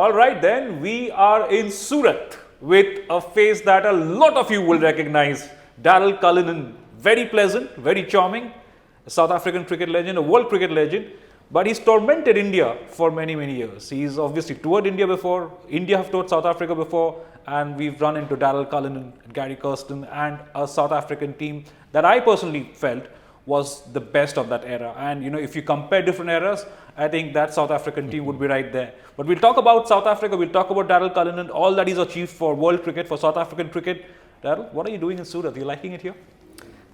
All right, then we are in Surat with a face that a lot of you will recognize. Daryll Cullinan, very pleasant, very charming, a South African cricket legend, a world cricket legend, but he's tormented India for many, many years. He's obviously toured India before, India have toured South Africa before, and we've run into Daryll Cullinan, Gary Kirsten, and a South African team that I personally felt was the best of that era. And you know, if you compare different eras, I think that South African team would be right there. But we'll talk about South Africa, we'll talk about Daryll Cullinan, all that he's achieved for world cricket, for South African cricket. Daryll, what are you doing in Surat? Are you liking it here?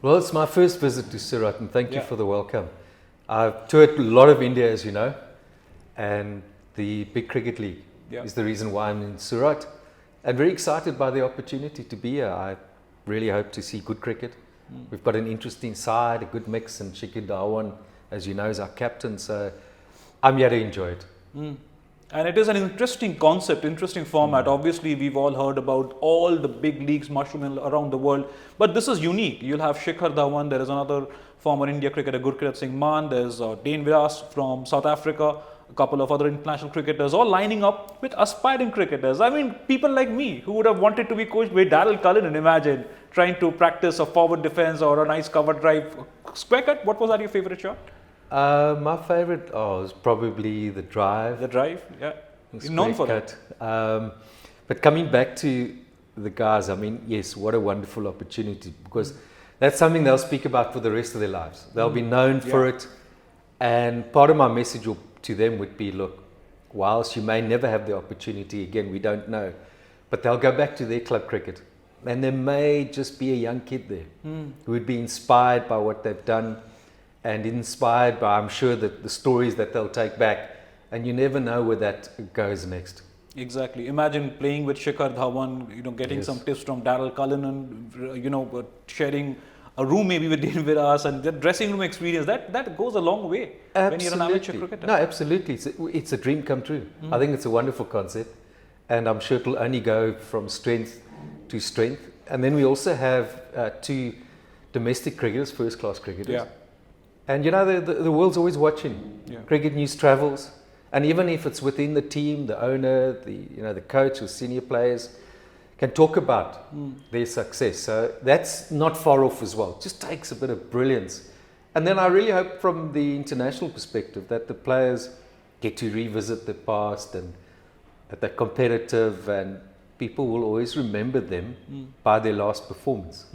Well, it's my first visit to Surat, and thank you for the welcome. I've toured a lot of India, as you know, and the big cricket league is the reason why I'm in Surat. And very excited by the opportunity to be here. I really hope to see good cricket. We've got an interesting side, a good mix, and Shikhar Dhawan, as you know, is our captain. So I'm here to enjoy it. And it is an interesting concept, interesting format. Obviously, we've all heard about all the big leagues mushrooming around the world, but this is unique. You'll have Shikhar Dhawan, there is another former India cricketer, Gurkirat Singh Mann, there's Dane Viras from South Africa, a couple of other international cricketers, all lining up with aspiring cricketers. I mean, people like me who would have wanted to be coached by Daryll Cullinan, imagine trying to practice a forward defense or a nice cover drive. Square cut, what was that your favorite shot? My favorite was probably the drive. The drive, yeah. He's known for that. But coming back to the guys, I mean, yes, what a wonderful opportunity, because that's something they'll speak about for the rest of their lives. They'll be known for it. And part of my message to them would be, look, whilst you may never have the opportunity again, we don't know, but they'll go back to their club cricket. And there may just be a young kid there who would be inspired by what they've done and inspired by, I'm sure, that the stories that they'll take back. And you never know where that goes next. Exactly. Imagine playing with Shikhar Dhawan, you know, getting some tips from Daryll Cullinan, you know, sharing a room maybe with Dane Viras, and the dressing room experience. That goes a long way when you're an amateur cricketer. No, absolutely. It's a dream come true. I think it's a wonderful concept, and I'm sure it'll only go from strength to strength. And then we also have two domestic cricketers, first-class cricketers. Yeah. And you know, the world's always watching. Cricket news travels. And even if it's within the team, the owner, the coach or senior players can talk about their success. So that's not far off as well. It just takes a bit of brilliance. And then I really hope from the international perspective that the players get to revisit the past and that they're competitive, and people will always remember them by their last performance.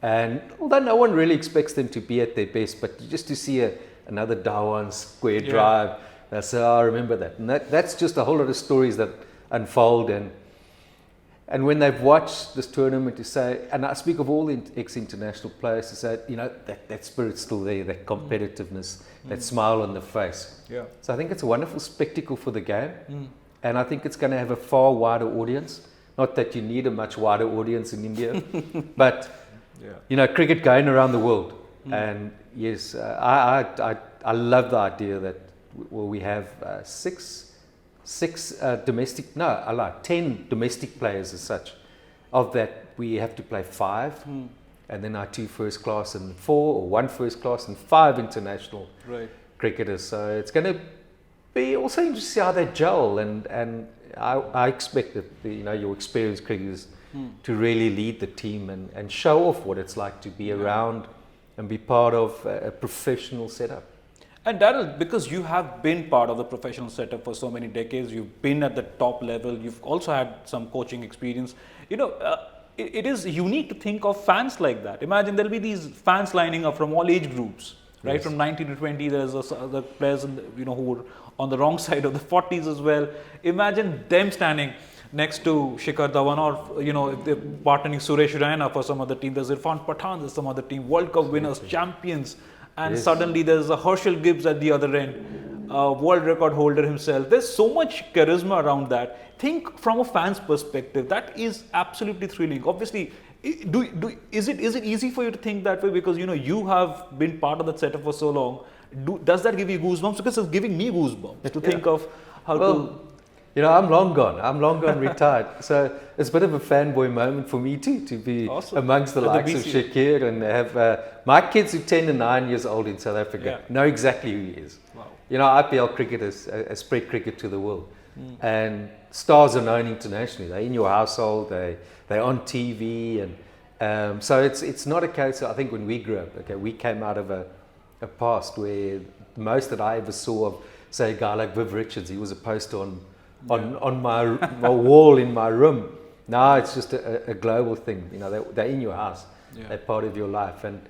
And although no one really expects them to be at their best, but just to see another Dhawan square drive, they say, I remember that. And that's just a whole lot of stories that unfold. And when they've watched this tournament, to say, and I speak of all the ex-international players, to say, you know, that spirit's still there, that competitiveness, that smile on the face. So I think it's a wonderful spectacle for the game. And I think it's going to have a far wider audience. Not that you need a much wider audience in India, but you know, cricket going around the world. And yes, I love the idea that we have 10 domestic players as such. Of that, we have to play 5, and then our 2 first class and 4, or 1 first class and 5 international cricketers. So it's going to be also interesting to see how they gel, and I expect that your experienced cricketers to really lead the team and show off what it's like to be around and be part of a professional setup. And Daryll, because you have been part of the professional setup for so many decades, you've been at the top level, you've also had some coaching experience. You know, it is unique to think of fans like that. Imagine there'll be these fans lining up from all age groups, right? From 19 to 20, there's the players who are on the wrong side of the 40s as well. Imagine them standing next to Shikhar Dhawan, or if they're partnering Suresh Raina for some other team. There's Irfan Pathan, there's some other team, World Cup winners, champions. And suddenly there's a Herschel Gibbs at the other end, world record holder himself. There's so much charisma around that. Think from a fan's perspective, that is absolutely thrilling. Obviously, is it easy for you to think that way, because you have been part of that setup for so long? Does that give you goosebumps? Because it's giving me goosebumps to think of how to. I'm long gone, retired. So it's a bit of a fanboy moment for me too, to be amongst the likes of Shakir, and have my kids who are 10 and 9 years old in South Africa know exactly who he is. Wow. IPL cricket has spread cricket to the world. And stars are known internationally. They're in your household, they're on TV. And so it's not a case, I think when we grew up, okay, we came out of a past where the most that I ever saw of, say, a guy like Viv Richards, he was a poster on my wall in my room. Now it's just a global thing. You know, they're in your house. Yeah. They're part of your life. And,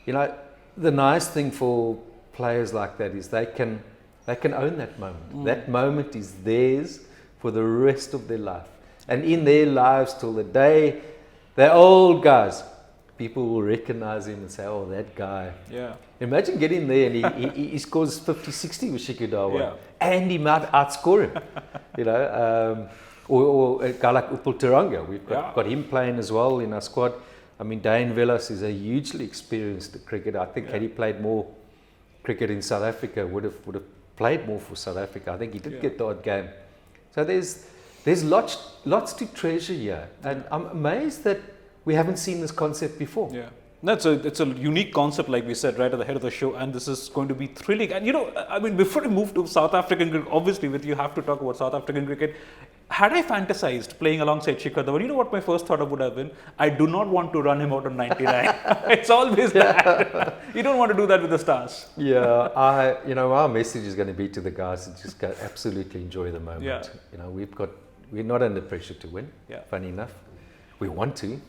you know, the nice thing for players like that is they can own that moment. That moment is theirs for the rest of their life. And in their lives till the day they're old guys, people will recognize him and say, oh, that guy. Yeah. Imagine getting there and he scores 50, 60 with Shikudawa. Yeah. And he might outscore him. You know, or a guy like Upul Teranga. We've got him playing as well in our squad. I mean, Dane Villas is a hugely experienced cricketer. I think had he played more cricket in South Africa, would have played more for South Africa. I think he did get the odd game. So there's lots to treasure here. And I'm amazed that we haven't seen this concept before. Yeah. No, it's a unique concept, like we said right at the head of the show, and this is going to be thrilling. And you know, I mean, before we move to South African cricket, obviously, with you have to talk about South African cricket. Had I fantasized playing alongside Shikhar Dhawan, you know what my first thought would have been? I do not want to run him out on 99. It's always that. You don't want to do that with the stars. Yeah, our message is going to be to the guys to just go absolutely enjoy the moment. Yeah. You know, we're not under pressure to win. Yeah. Funny enough, we want to,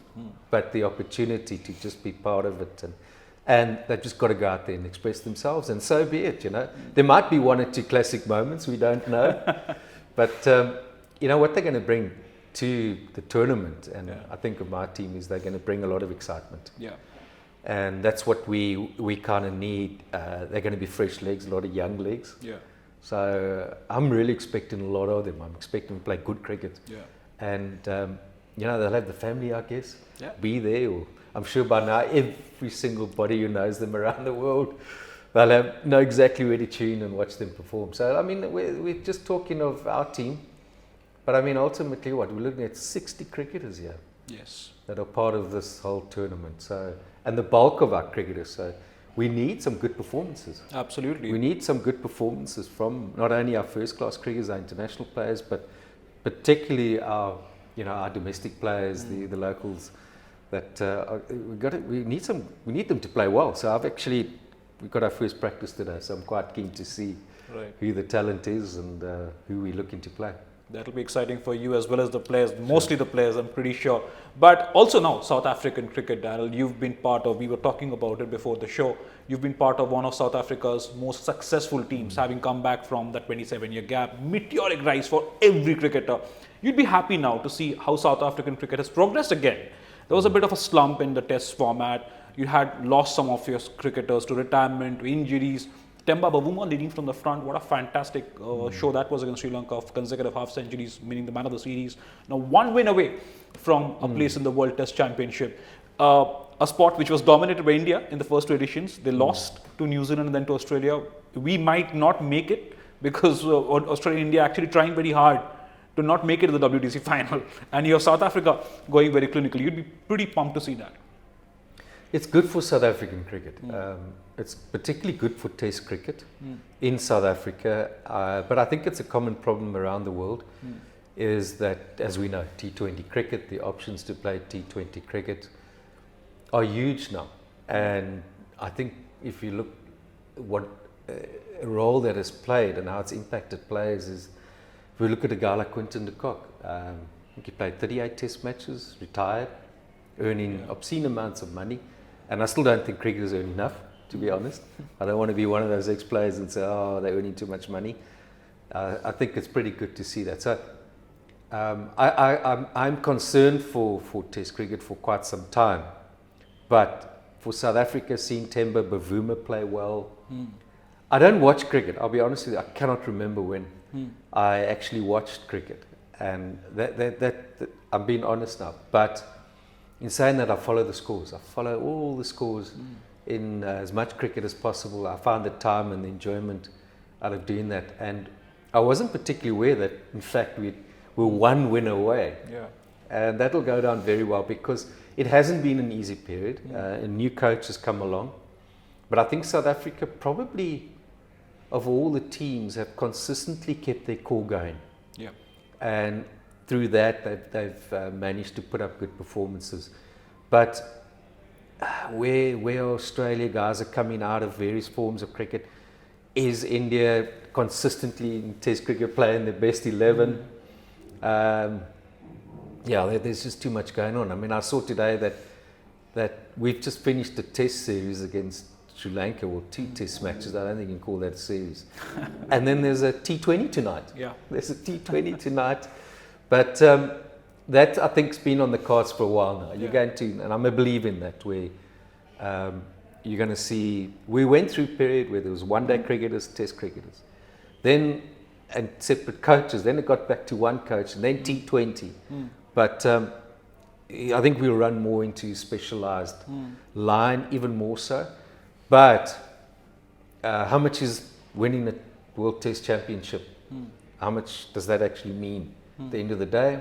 but the opportunity to just be part of it and they've just got to go out there and express themselves, and so be it. You know, there might be one or two classic moments, we don't know, but. You know what they're going to bring to the tournament, and I think of my team is they're going to bring a lot of excitement. Yeah. And that's what we kind of need. They're going to be fresh legs, a lot of young legs. Yeah. So I'm really expecting a lot of them. I'm expecting to play good cricket. Yeah. And you know, they'll have the family, I guess, be there. Or I'm sure by now every single body who knows them around the world, they'll know exactly where to tune and watch them perform. So I mean, we're just talking of our team. But I mean, ultimately, we're looking at 60 cricketers here. Yes. That are part of this whole tournament. So, and the bulk of our cricketers. So, we need some good performances. Absolutely. We need some good performances from not only our first-class cricketers, our international players, but particularly our domestic players, the locals. That we need them to play well. So, we've got our first practice today. So, I'm quite keen to see who the talent is and who we're looking to play. That'll be exciting for you as well as the players, mostly the players, I'm pretty sure. But also now, South African cricket, Daryll, you've been part of, we were talking about it before the show, you've been part of one of South Africa's most successful teams, having come back from that 27-year gap, meteoric rise for every cricketer. You'd be happy now to see how South African cricket has progressed again. There was a bit of a slump in the test format. You had lost some of your cricketers to retirement, to injuries. Temba Bavuma leading from the front. What a fantastic show that was against Sri Lanka of consecutive half centuries, meaning the man of the series. Now one win away from a place in the World Test Championship. A spot which was dominated by India in the first two editions. They lost to New Zealand and then to Australia. We might not make it because Australia and India actually trying very hard to not make it to the WTC final. And you have South Africa going very clinical. You'd be pretty pumped to see that. It's good for South African cricket. It's particularly good for Test cricket in South Africa, but I think it's a common problem around the world, is that, as we know, T20 cricket, the options to play T20 cricket are huge now. And I think if you look what a role that has played and how it's impacted players is, if we look at a guy like Quinton de Kock, I think he played 38 Test matches, retired, earning obscene amounts of money. And I still don't think cricketers earn enough, to be honest. I don't want to be one of those ex-players and say, oh, they're earning too much money. I think it's pretty good to see that. So I'm concerned for Test cricket for quite some time. But for South Africa, seeing Temba Bavuma play well, I don't watch cricket. I'll be honest with you, I cannot remember when I actually watched cricket. And that I'm being honest now. But in saying that, I follow the scores. I follow all the scores in as much cricket as possible. I found the time and the enjoyment out of doing that. And I wasn't particularly aware that, in fact, we were one win away. Yeah. And that'll go down very well because it hasn't been an easy period. A new coach has come along. But I think South Africa probably, of all the teams, have consistently kept their core going. Yeah. And through that, they've managed to put up good performances. But where Australia guys are coming out of various forms of cricket, is India consistently in Test cricket playing the best 11? There's just too much going on. I mean, I saw today that we've just finished a Test series against Sri Lanka, or 2 Test matches. I don't think you can call that a series. And then there's a T20 tonight. Yeah. There's a T20 tonight. But that, I think, has been on the cards for a while now. You're going to, and I'm a believer in that, where you're going to see, we went through a period where there was one-day cricketers, Test cricketers, then, and separate coaches, then it got back to one coach, and then T20. But I think we'll run more into specialised line, even more so. But how much is winning a World Test Championship? How much does that actually mean at the end of the day?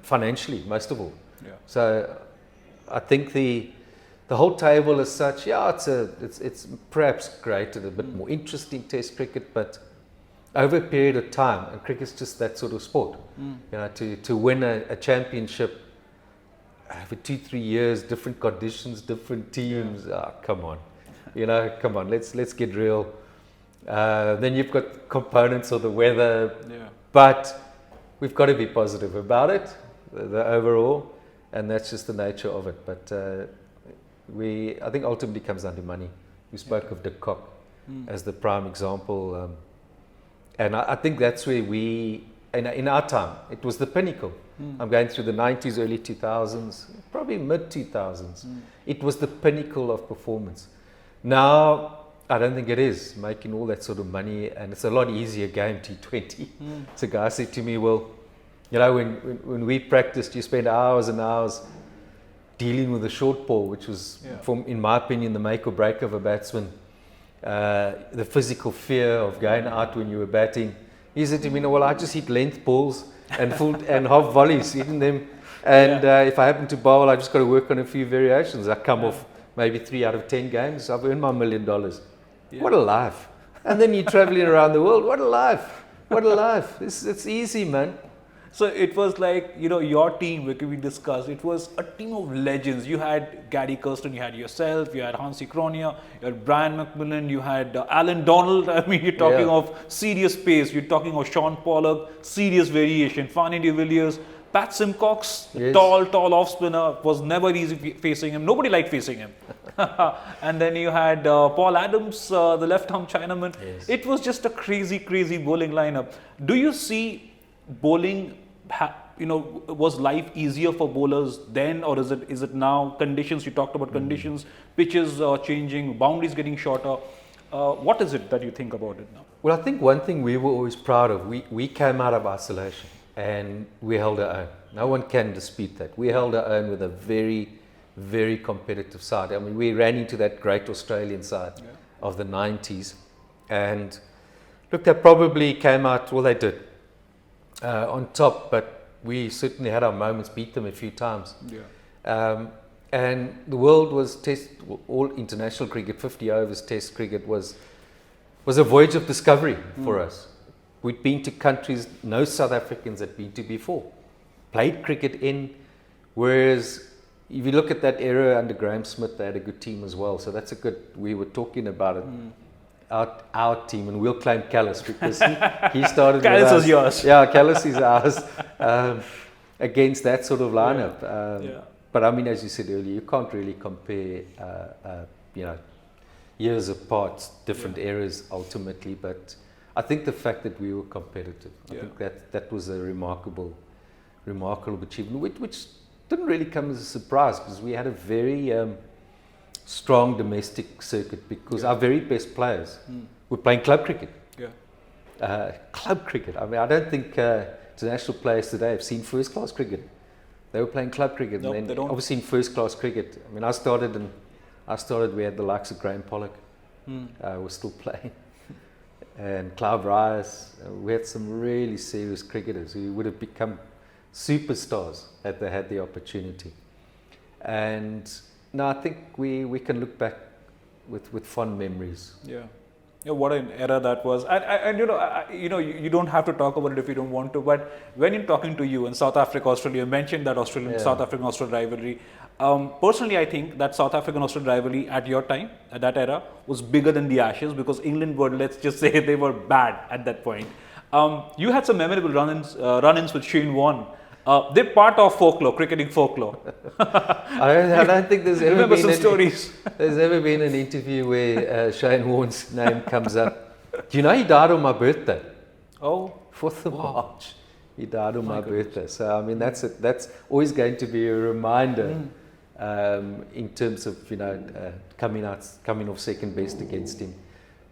Financially, most of all. Yeah. So I think the whole table as such, it's perhaps created a bit more interesting Test cricket, but over a period of time, and cricket's just that sort of sport, to win a championship over 2-3 years, different conditions, different teams. Come on, come on, let's get real. Then you've got components of the weather, but we've got to be positive about it, the overall, and that's just the nature of it. But I think ultimately comes down to money. We spoke of de Kock as the prime example, and I think that's where in our time, it was the pinnacle. I'm going through the 90s, early 2000s, probably mid 2000s. It was the pinnacle of performance. Now, I don't think it is making all that sort of money, and it's a lot easier game, T20. So a guy said to me, well, when we practiced, you spend hours and hours dealing with a short ball, which was, in my opinion, the make or break of a batsman. The physical fear of going out when you were batting. He said to me, well, I just hit length balls and full and half volleys, hitting them. And if I happen to bowl, I just got to work on a few variations. I come off maybe 3 out of 10 games. I've earned my $1 million. What a life. And then you're traveling around the world. What a life. What a life. It's easy, man. So it was like, your team, which we discussed, it was a team of legends. You had Gary Kirsten, you had yourself, you had Hansi Cronje, you had Brian McMillan, you had Alan Donald. I mean, you're talking of serious pace. You're talking of Sean Pollock, serious variation. Fanny de Villiers, Pat Simcox, tall off spinner, was never easy facing him. Nobody liked facing him. And then you had Paul Adams, the left-arm Chinaman. Yes. It was just a crazy bowling lineup. Do you see bowling, was life easier for bowlers then, or is it now? Conditions, you talked about conditions, pitches changing, boundaries getting shorter. What is it that you think about it now? Well, I think one thing we were always proud of, we came out of isolation and we held our own. No one can dispute that. We held our own with a very, very competitive side. I mean, we ran into that great Australian side of the 90s, and look, they probably came out, well, they did, on top, but we certainly had our moments, beat them a few times. And the world was all international cricket, 50 overs Test cricket was a voyage of discovery for us. We'd been to countries no South Africans had been to before, played cricket in, whereas if you look at that era under Graham Smith, they had a good team as well. So that's we were talking about it. Our team, and we'll claim Callis because he started with Callis us. is yours. Yeah, Callis is ours, against that sort of lineup. But I mean, as you said earlier, you can't really compare, years apart, different eras ultimately. But I think the fact that we were competitive, I think that was a remarkable achievement, which didn't really come as a surprise because we had a very strong domestic circuit because our very best players were playing club cricket. Club cricket. I mean, I don't think international players today have seen first-class cricket. They were playing club cricket, Nope, and they then don't. obviously in first-class cricket. I mean, I started. We had the likes of Graham Pollock, was still playing, and Clive Rice. We had some really serious cricketers who would have become superstars had they had the opportunity. And no, I think we can look back with fond memories Yeah, what an era that was, and you don't have to talk about it if you don't want to. But when in talking to you in South Africa, Australia, you mentioned that South African Australian rivalry. Personally, I think that South African Australian rivalry at your time, at that era, was bigger than the Ashes because England were, let's just say, they were bad at that point. You had some memorable run-ins with Shane Warne. They're part of folklore, cricketing folklore. I don't think there's ever Remember been some stories. There's ever been an interview where Shane Warne's name comes up. Do you know he died on my birthday? Oh, 4th of March. He died on my birthday. So I mean that's always going to be a reminder in terms of coming off second best against him.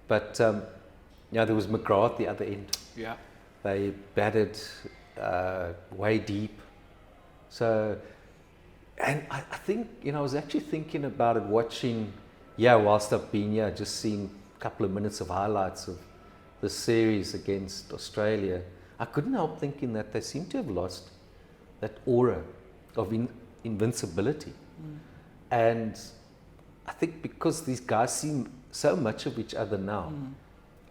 But there was McGrath at the other end. Yeah. They batted way deep. So, and I think, I was actually thinking about it watching, whilst I've been here, just seeing a couple of minutes of highlights of the series against Australia. I couldn't help thinking that they seem to have lost that aura of invincibility. And I think because these guys see so much of each other now,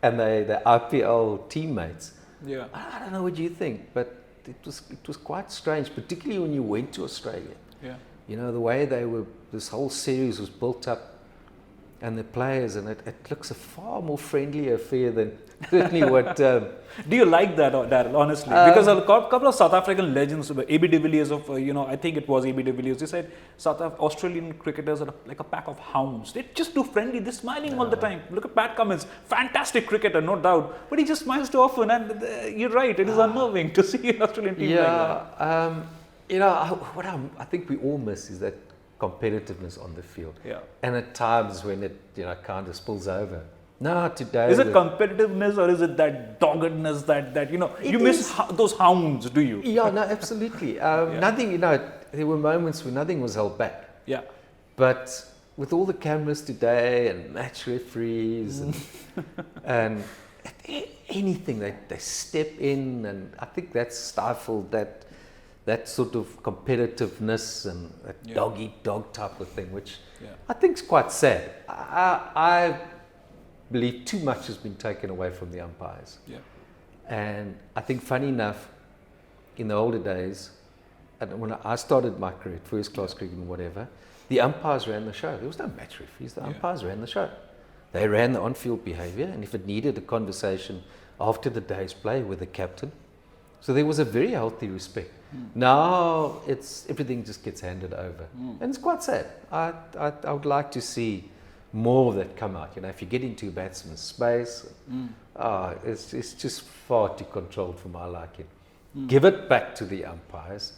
and they're IPL teammates. Yeah. I don't know what you think, but it was quite strange, particularly when you went to Australia. Yeah. The way this whole series was built up, and the players, and it looks a far more friendly affair than certainly what. Do you like that, Daryl? Honestly, because a couple of South African legends, AB de Villiers I think it was AB de Villiers. They said Australian cricketers are like a pack of hounds. They're just too friendly. They're smiling all the time. Look at Pat Cummins, fantastic cricketer, no doubt, but he just smiles too often. And you're right, it is unnerving to see an Australian team like that. I think we all miss is that competitiveness on the field. Yeah. And at times when it kind of spills over. No, today. Is it competitiveness or is it that doggedness that you miss those hounds? Do you? Yeah, no, absolutely. Nothing. There were moments where nothing was held back. Yeah. But with all the cameras today and match referees and anything, they step in, and I think that's stifled that sort of competitiveness and that dog-eat-dog type of thing, which I think is quite sad. I believe too much has been taken away from the umpires. Yeah. And I think, funny enough, in the older days, and when I started my career, first class cricket and whatever, the umpires ran the show. There was no match referees. The umpires ran the show. They ran the on-field behaviour, and if it needed a conversation after the day's play with the captain. So there was a very healthy respect. Now everything just gets handed over, and it's quite sad. I would like to see more of that come out. If you get into a batsman's space, it's just far too controlled for my liking. Give it back to the umpires,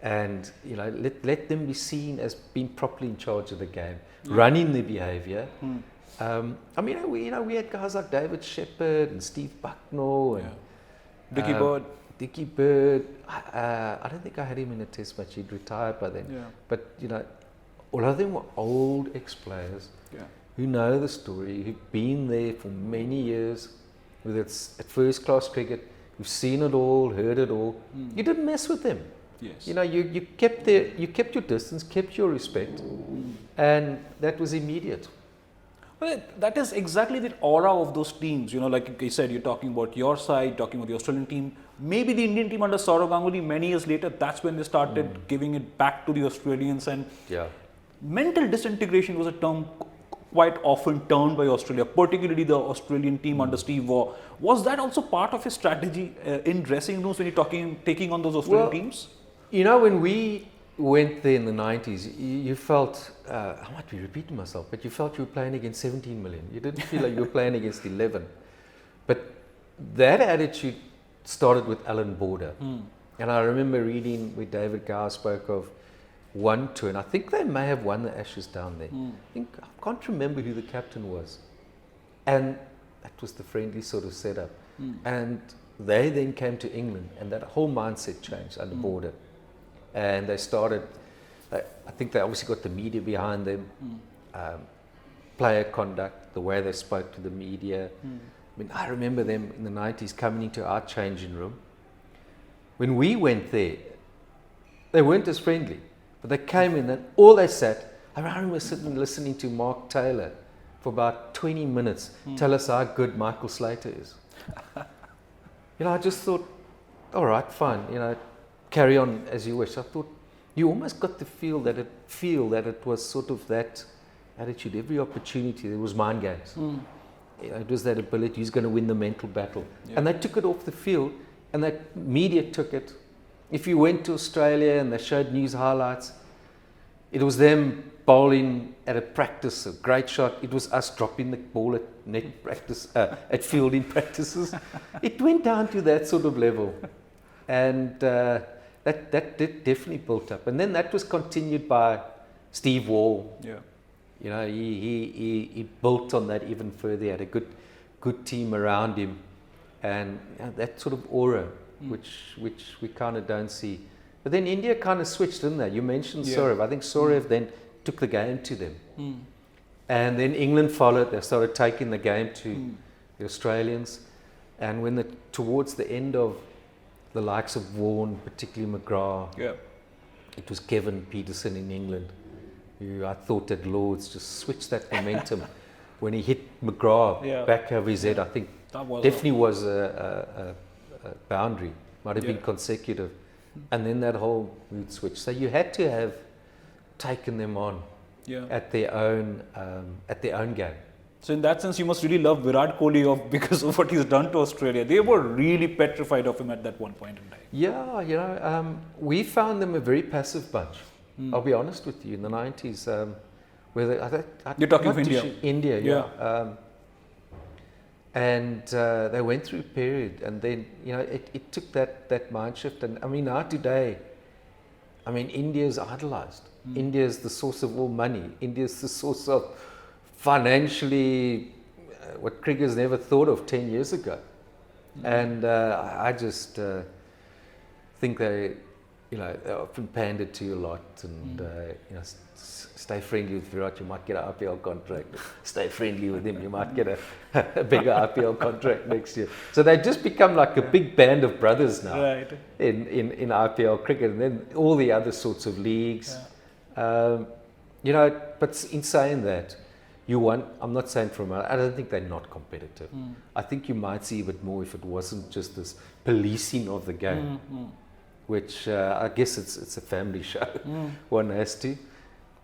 and let them be seen as being properly in charge of the game, running the behaviour. We had guys like David Shepherd and Steve Bucknell and Dickie Bird. I don't think I had him in a test match. He'd retired by then. Yeah. But all of them were old ex-players who know the story, who've been there for many years, whether it's at first class cricket, who've seen it all, heard it all. You didn't mess with them. Yes. You kept your distance, kept your respect, and that was immediate. Well, that is exactly the aura of those teams. Like I said, you're talking about your side, talking about the Australian team. Maybe the Indian team under Saurav Ganguly, many years later, that's when they started giving it back to the Australians. And mental disintegration was a term quite often turned by Australia, particularly the Australian team under Steve Waugh. Was that also part of his strategy in dressing rooms when you're taking on those Australian teams? When we went there in the 90s, you felt, I might be repeating myself, but you felt you were playing against 17 million. You didn't feel like you were playing against 11. But that attitude started with Alan Border. And I remember reading where David Gower spoke of 1-2, and I think they may have won the Ashes down there. I can't remember who the captain was. And that was the friendly sort of setup. And they then came to England, and that whole mindset changed under Border. And they started, I think they obviously got the media behind them, player conduct, the way they spoke to the media. I remember them in the 90s coming into our changing room. When we went there, they weren't as friendly, but they came in and all they sat, I remember sitting listening to Mark Taylor for about 20 minutes, tell us how good Michael Slater is. I just thought, all right, fine, carry on as you wish. I thought you almost got the feel that it was sort of that attitude. Every opportunity, there was mind games. It was that ability, he's going to win the mental battle. Yeah. And they took it off the field, and that media took it. If you went to Australia and they showed news highlights, it was them bowling at a practice, a great shot. It was us dropping the ball at net practice, at fielding practices. It went down to that sort of level. And that definitely built up. And then that was continued by Steve Wall. Yeah. He built on that even further. He had a good team around him, and that sort of aura, which we kind of don't see. But then India kind of switched, didn't they? You mentioned Saurav. I think Saurav then took the game to them, and then England followed. They started taking the game to the Australians, and when towards the end of the likes of Vaughan, particularly McGrath, it was Kevin Peterson in England, who I thought at Lords just switched that momentum when he hit McGrath back over his head. I think that was a boundary, might have been consecutive, and then that whole mood switch. So you had to have taken them on at their own game. So in that sense, you must really love Virat Kohli because of what he's done to Australia. They were really petrified of him at that one point in time. Yeah, we found them a very passive bunch. I'll be honest with you, in the 90s, you're talking of India? India, yeah. And they went through a period, and then, it took that mind shift. And I mean, now today, India is idolized. India is the source of all money. India is the source of financially what cricketers never thought of 10 years ago. And I just think they often pandered to you a lot, and stay friendly with Virat, you might get an IPL contract. Stay friendly with him, you might get a bigger IPL contract next year. So they just become like a big band of brothers now in IPL cricket, and then all the other sorts of leagues. But in saying that, I'm not saying I don't think they're not competitive. I think you might see a bit more if it wasn't just this policing of the game. Which I guess it's a family show. One has to.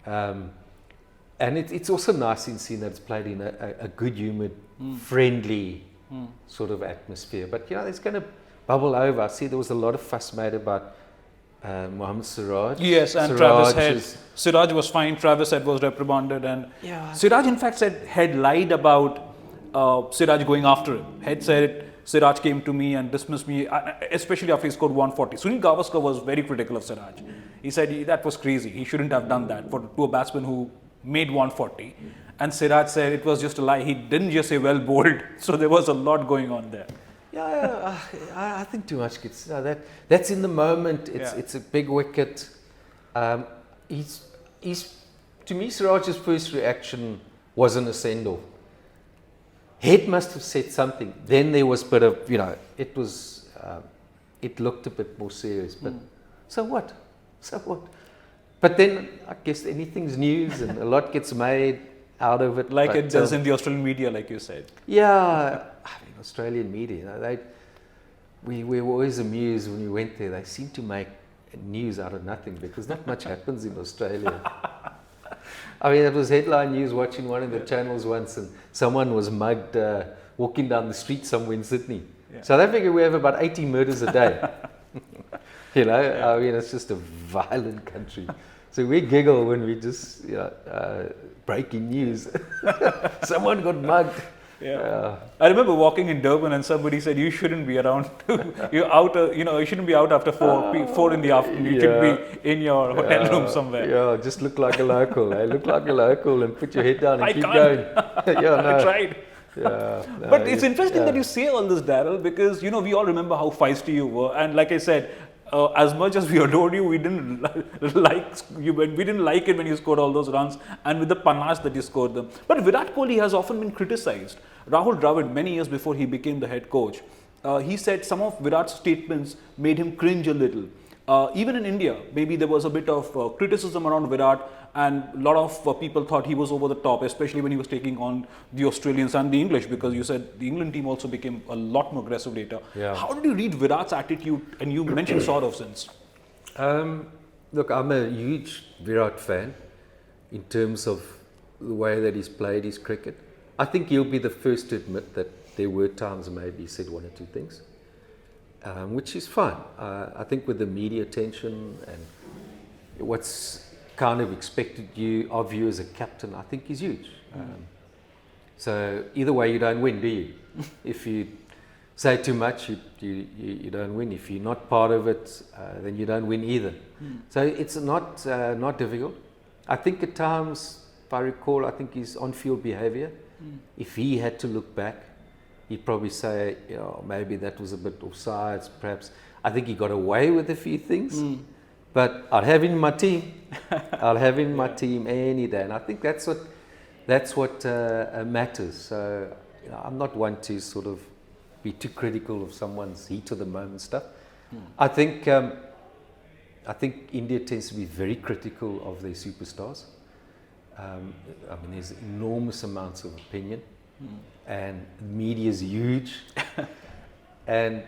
And it's also nice in seeing that it's played in a good-humoured, friendly sort of atmosphere. But, it's going to bubble over. I see there was a lot of fuss made about Mohammad Siraj. Yes, and Travis Head. Siraj was fine, Travis Head was reprimanded. And Siraj, in fact, said Head lied about Siraj going after him. Head said Siraj came to me and dismissed me, especially after he scored 140. Sunil Gavaskar was very critical of Siraj. He said that was crazy. He shouldn't have done that to a batsman who made 140. And Siraj said it was just a lie. He didn't just say well bowled. So there was a lot going on there. I think too much gets that's in the moment. It's a big wicket. He's to me, Siraj's first reaction wasn't a send-off. Head must have said something. Then there was a bit of, it was, it looked a bit more serious. But so what? But then I guess anything's news, and a lot gets made out of it. Like it does in the Australian media, like you said. Yeah, Australian media, we were always amused when we went there. They seem to make news out of nothing because not much happens in Australia. It was headline news watching one of the channels once, and someone was mugged walking down the street somewhere in Sydney. South Africa, we have about 80 murders a day. It's just a violent country. So we giggle when we just, breaking news. Someone got mugged. I remember walking in Durban and somebody said you shouldn't be around. You're out. You shouldn't be out after 4 in the afternoon. You should be in your hotel room somewhere. Just look like a local. Look like a local and put your head down and keep going. I tried. But it's interesting that you say all this, Daryll, because we all remember how feisty you were, and like I said, as much as we adored you, we didn't like you. We didn't like it when you scored all those runs, and with the panache that you scored them. But Virat Kohli has often been criticized. Rahul Dravid, many years before he became the head coach, he said some of Virat's statements made him cringe a little. Even in India, maybe there was a bit of criticism around Virat and a lot of people thought he was over the top, especially when he was taking on the Australians and the English, because you said the England team also became a lot more aggressive later. Yeah. How did you read Virat's attitude? And you mentioned sort of since. Look, I'm a huge Virat fan in terms of the way that he's played his cricket. I think he'll be the first to admit that there were times maybe he said one or two things, which is fine. I think with the media attention and what's kind of expected of you as a captain, I think is huge. So either way, you don't win, do you? If you say too much, you don't win. If you're not part of it, then you don't win either. So it's not difficult. I think at times, if I recall, I think his on-field behaviour, if he had to look back, he'd probably say, maybe that was a bit offsides, perhaps. I think he got away with a few things, but I'll have him in my team. I'll have him in my team any day, and I think that's what matters. So I'm not one to sort of be too critical of someone's heat of the moment stuff. I think India tends to be very critical of their superstars. I mean, there's enormous amounts of opinion, and the media is huge. And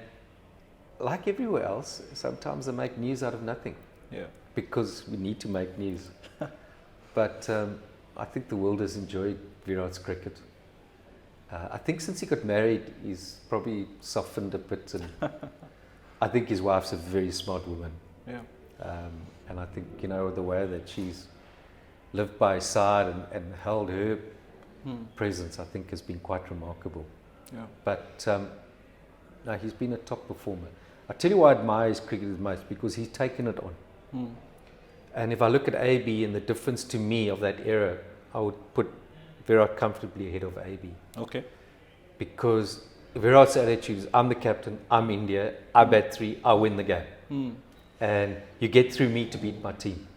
like everywhere else, sometimes they make news out of nothing. Yeah. Because we need to make news. But I think the world has enjoyed Virat's cricket. I think since he got married, he's probably softened a bit, and I think his wife's a very smart woman. Yeah. And I think, the way that she's lived by his side and held her presence, I think has been quite remarkable. Yeah. But no, he's been a top performer. I tell you why I admire his cricket the most, because he's taken it on. And if I look at AB and the difference to me of that era, I would put Virat comfortably ahead of AB. Okay. Because Virat's attitude is, I'm the captain, I'm India, I bat 3, I win the game. And you get through me to beat my team.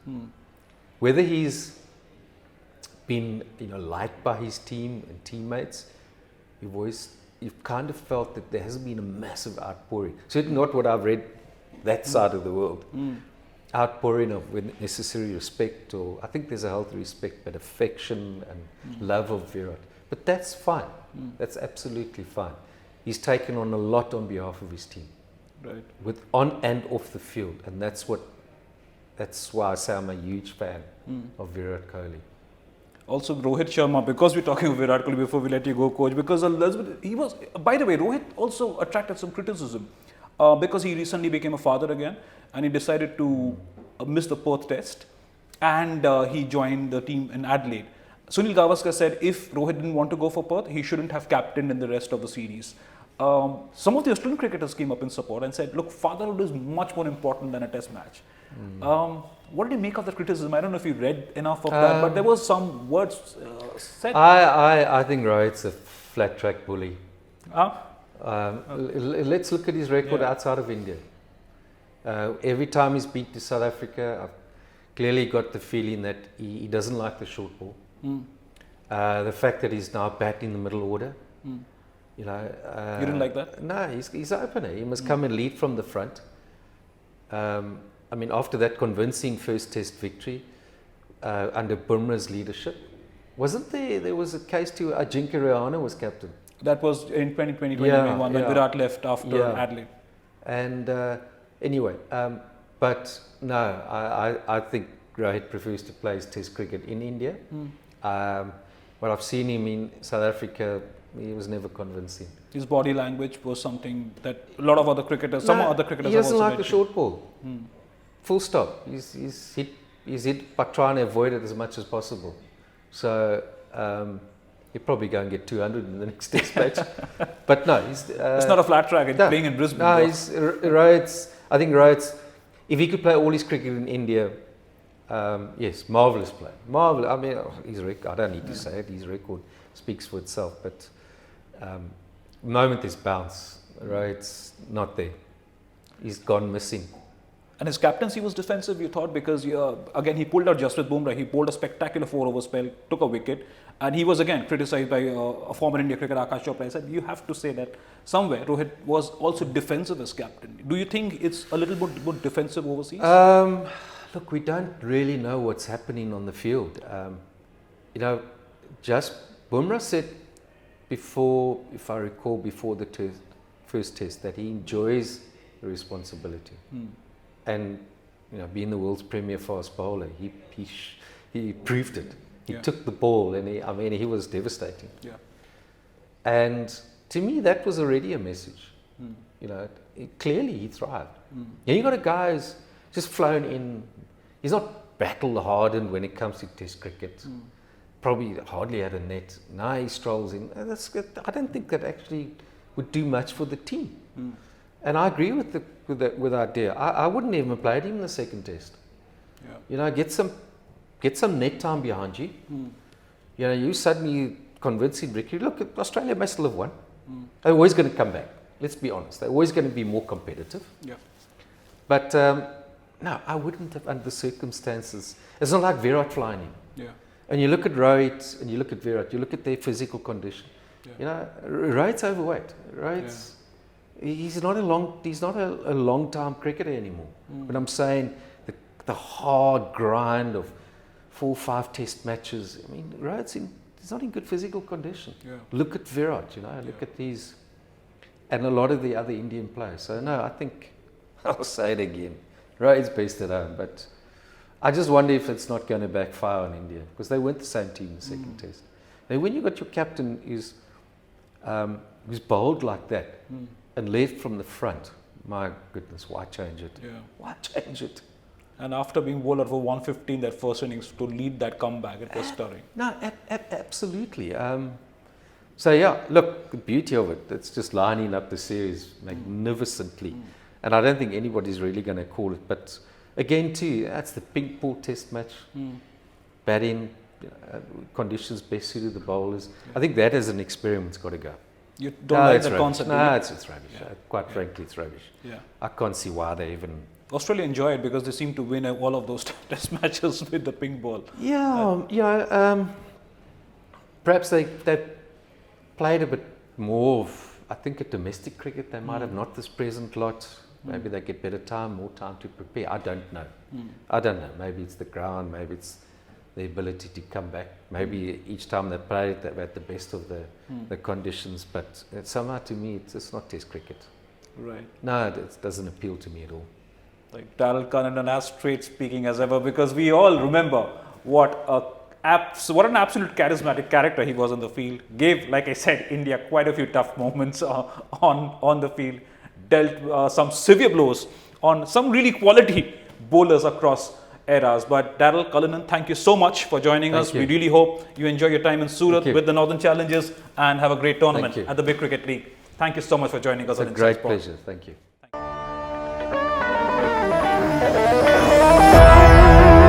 Whether he's been liked by his team and teammates, you've kind of felt that there hasn't been a massive outpouring. Certainly not what I've read that side of the world. Outpouring of with necessary respect, or I think there's a healthy respect, but affection and love of Virat. But that's fine. That's absolutely fine. He's taken on a lot on behalf of his team, Right. with on and off the field, and that's why I say I'm a huge fan of Virat Kohli. Also, Rohit Sharma, because we're talking of Virat Kohli before we let you go, coach, because he was, by the way, Rohit also attracted some criticism because he recently became a father again, and he decided to miss the Perth test, and he joined the team in Adelaide. Sunil Gavaskar said if Rohit didn't want to go for Perth, he shouldn't have captained in the rest of the series. Some of the Australian cricketers came up in support and said, look, fatherhood is much more important than a test match. What did you make of the criticism? I don't know if you read enough of that, but there was some words said. I think Rohit's a flat track bully. Okay. Let's look at his record outside of India. Every time he's been to South Africa, I've clearly got the feeling that he doesn't like the short ball. The fact that he's now batting the middle order. You didn't like that? No, he's opener. He must come and lead from the front. I mean, after that convincing first test victory under Bumrah's leadership, wasn't there was a case to Ajinkya Rahane was captain. That was in 2020, 2021 when Virat left after Adelaide. And anyway, but no, I think Rohit prefers to play his test cricket in India. What I've seen him in South Africa, he was never convincing. His body language was something that a lot of other cricketers, some other cricketers he doesn't have also like the short ball. Full stop. He's hit by trying to avoid it as much as possible. So he'll probably go and get 200 in the next test match. But no, it's not a flat track. It's playing in Brisbane. No, I think Rohit's, if he could play all his cricket in India, yes, marvellous player. Marvellous. I mean, his record, I don't need to say it, his record speaks for itself. But the moment there's bounce, Rohit's not there. He's gone missing. And his captaincy was defensive, you thought, because again, he pulled out Jasprit Bumrah. He bowled a spectacular 4-over spell, took a wicket, and he was again criticised by a former India cricketer, Akash Chopra. I said, you have to say that somewhere Rohit was also defensive as captain. Do you think it's a little bit defensive overseas? Look, we don't really know what's happening on the field. You know, just Bumrah said before, if I recall, before the first test, that he enjoys the responsibility. And, you know, being the world's premier fast bowler, he proved it. He took the ball, and he was devastating. Yeah. And to me, that was already a message. You know, clearly he thrived. And you got a guy who's just flown in. He's not battle hardened when it comes to Test cricket. Probably hardly had a net. Now he strolls in. That's good. I don't think that actually would do much for the team. And I agree with the idea. I wouldn't even have played him in the second test. Yeah. You know, get some net time behind you. You know, you suddenly convincing Ricky. Look, Australia may still have won. They're always going to come back. Let's be honest. They're always going to be more competitive. Yeah. But no, I wouldn't have under the circumstances. It's not like Virat flying in. Yeah. And you look at Rohit and you look at Virat, you look at their physical condition. Yeah. You know, Rohit's overweight. He's not a long time cricketer anymore. But I'm saying the hard grind of 4 or 5 test matches. I mean, he's not in good physical condition. Yeah. Look at Virat, you know, look at these, and a lot of the other Indian players. So no, I think I'll say it again. Rohit's best at home, but I just wonder if it's not going to backfire on India, because they weren't the same team in the second test. And when you got your captain who's bowled like that and led from the front, my goodness, why change it? Yeah. Why change it? And after being bowler for 115 that first innings, to lead that comeback, it was stirring. No, absolutely. So yeah, look, the beauty of it, it's just lining up the series magnificently. And I don't think anybody's really going to call it. But again, too, that's the pink ball test match. Batting, conditions best suited the bowlers. I think that as an experiment's got to go. You don't like the concept? No, it's rubbish. Quite frankly, it's rubbish. Yeah. I can't see why they even... Australia enjoy it because they seem to win all of those test matches with the pink ball. Yeah, perhaps they played a bit more of, I think, a domestic cricket. They might have not this present lot. Maybe they get better time, more time to prepare. I don't know. I don't know. Maybe it's the ground. Maybe it's the ability to come back. Maybe each time they played, they had the best of the conditions. But somehow, to me, it's not Test cricket. Right. No, it doesn't appeal to me at all. Like Daryll Cullinan as straight speaking as ever, because we all remember what an absolute charismatic character he was on the field. Gave, like I said, India quite a few tough moments on the field. Dealt some severe blows on some really quality bowlers across eras. But Daryll Cullinan, thank you so much for joining us. We really hope you enjoy your time in Surat with the Northern Challengers and have a great tournament at the Big Cricket League. Thank you so much for joining us on InsideSport. It's a great pleasure. Thank you.